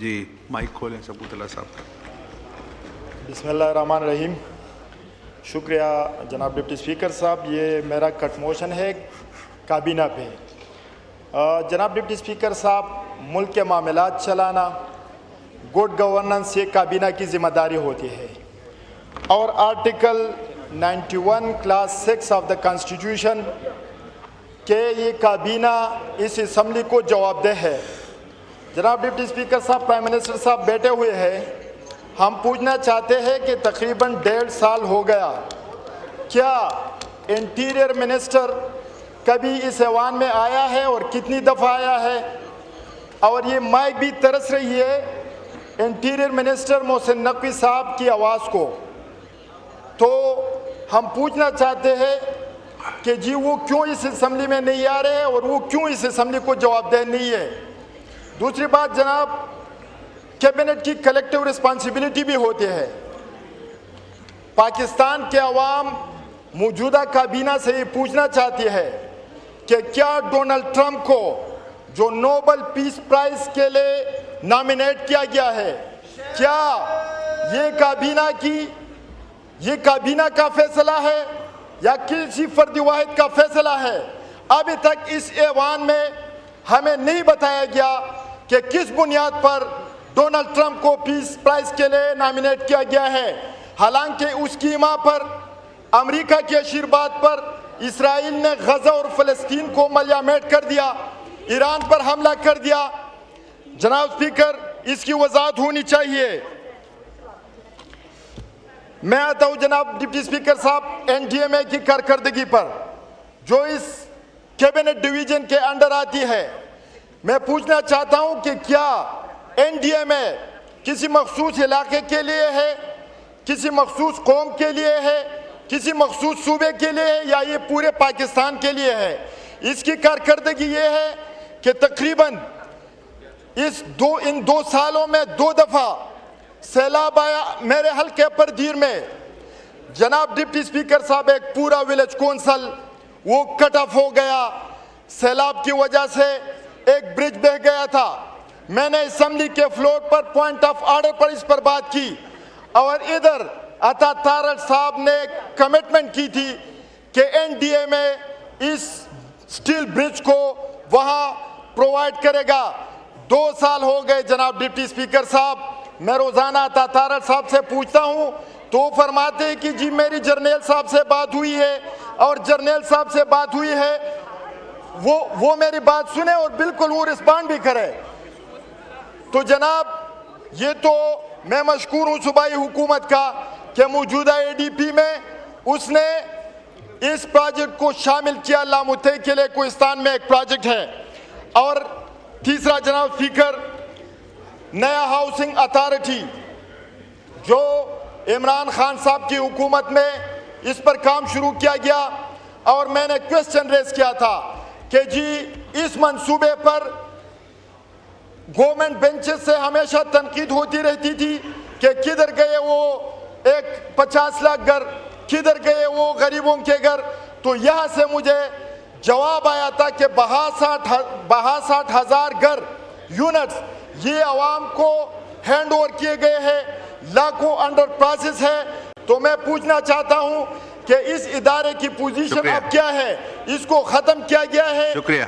جی mic کھولیں ثبوت اللہ صاحب کا. بسم اللہ الرحمن الرحیم. شکریہ جناب ڈپٹی اسپیکر صاحب. یہ میرا کٹ موشن ہے کابینہ پہ. جناب ڈپٹی اسپیکر صاحب, ملک کے معاملات چلانا, گڈ گورننس یہ کابینہ کی ذمہ داری ہوتی ہے, اور article 91 class 6 of the constitution کہ یہ کابینہ اس اسمبلی کو جواب دہ ہے. جناب ڈپٹی اسپیکر صاحب, پرائم منسٹر صاحب بیٹھے ہوئے ہیں, ہم پوچھنا چاہتے ہیں کہ تقریباً 1.5 سال ہو گیا, کیا انٹیریئر منسٹر کبھی اس ایوان میں آیا ہے اور کتنی دفعہ آیا ہے؟ اور یہ مائک بھی ترس رہی ہے انٹیریئر منسٹر محسن نقوی صاحب کی آواز کو. تو ہم پوچھنا چاہتے ہیں کہ جی وہ کیوں اس اسمبلی میں نہیں آ رہے اور وہ کیوں اس اسمبلی کو جواب دہ نہیں ہے. دوسری بات جناب, کیبنٹ کی کلیکٹیو رسپانسبلٹی بھی ہوتی ہے. پاکستان کے عوام موجودہ کابینہ سے یہ پوچھنا چاہتی ہے کہ کیا ڈونلڈ ٹرمپ کو جو نوبل پیس پرائز کے لیے نامینیٹ کیا گیا ہے, کیا یہ کابینہ کا فیصلہ ہے یا کسی فرد واحد کا فیصلہ ہے؟ ابھی تک اس ایوان میں ہمیں نہیں بتایا گیا کہ کس بنیاد پر ڈونلڈ ٹرمپ کو پیس پرائز کے لیے نامینیٹ کیا گیا ہے. حالانکہ اس کی ماں پر, امریکہ کے آشیرواد پر, اسرائیل نے غزہ اور فلسطین کو ملیامیٹ کر دیا, ایران پر حملہ کر دیا. جناب اسپیکر, اس کی وضاحت ہونی چاہیے. میں آتا ہوں جناب ڈپٹی اسپیکر صاحب این ڈی ایم اے کی کارکردگی پر, جو اس کیبنٹ ڈویژن کے انڈر آتی ہے. میں پوچھنا چاہتا ہوں کہ کیا این ڈی ایم اے کسی مخصوص علاقے کے لیے ہے, کسی مخصوص قوم کے لیے ہے, کسی مخصوص صوبے کے لیے ہے, یا یہ پورے پاکستان کے لیے ہے؟ اس کی کارکردگی یہ ہے کہ تقریباً ان 2 سالوں میں 2 دفعہ سیلاب آیا میرے حلقے پر دیر میں. جناب ڈپٹی اسپیکر صاحب, ایک پورا ولیج کونسل وہ کٹ آف ہو گیا. سیلاب کی وجہ سے ایک برج بہ گیا تھا. میں نے اسمبلی کے فلور پر پوائنٹ آف آرڈر پر اس پر بات کی, اور ادھر عطا تارڑ صاحب نے کمٹمنٹ کی تھی کہ این ڈی ایم اے اس سٹیل برج کو وہاں پرووائڈ کرے گا. 2 سال ہو گئے جناب ڈپٹی اسپیکر صاحب. میں روزانہ عطا تارڑ صاحب سے پوچھتا ہوں تو فرماتے ہیں کہ جی میری جرنیل صاحب سے بات ہوئی ہے, اور جرنیل صاحب سے بات ہوئی ہے, وہ میری بات سنے اور بالکل وہ رسپانڈ بھی کرے. تو جناب, یہ تو میں مشکور ہوں صوبائی حکومت کا کہ موجودہ اے ڈی پی میں اس نے اس پروجیکٹ کو شامل کیا. لامتحق کے لیے کوہستان میں ایک پروجیکٹ ہے. اور تیسرا جناب اسپیکر, نیا ہاؤسنگ اتھارٹی جو عمران خان صاحب کی حکومت میں اس پر کام شروع کیا گیا, اور میں نے کوسچن ریز کیا تھا کہ جی اس منصوبے پر گورنمنٹ بینچز سے ہمیشہ تنقید ہوتی رہتی تھی کہ کدھر گئے وہ 50 لاکھ گھر, کدھر گئے وہ غریبوں کے گھر. تو یہاں سے مجھے جواب آیا تھا کہ 62,000 گھر یونٹس یہ عوام کو ہینڈ اوور کیے گئے ہیں, لاکھوں انڈر پروسیس ہے. تو میں پوچھنا چاہتا ہوں کہ اس ادارے کی پوزیشن اب کیا ہے, اس کو ختم کیا گیا ہے؟ شکریہ.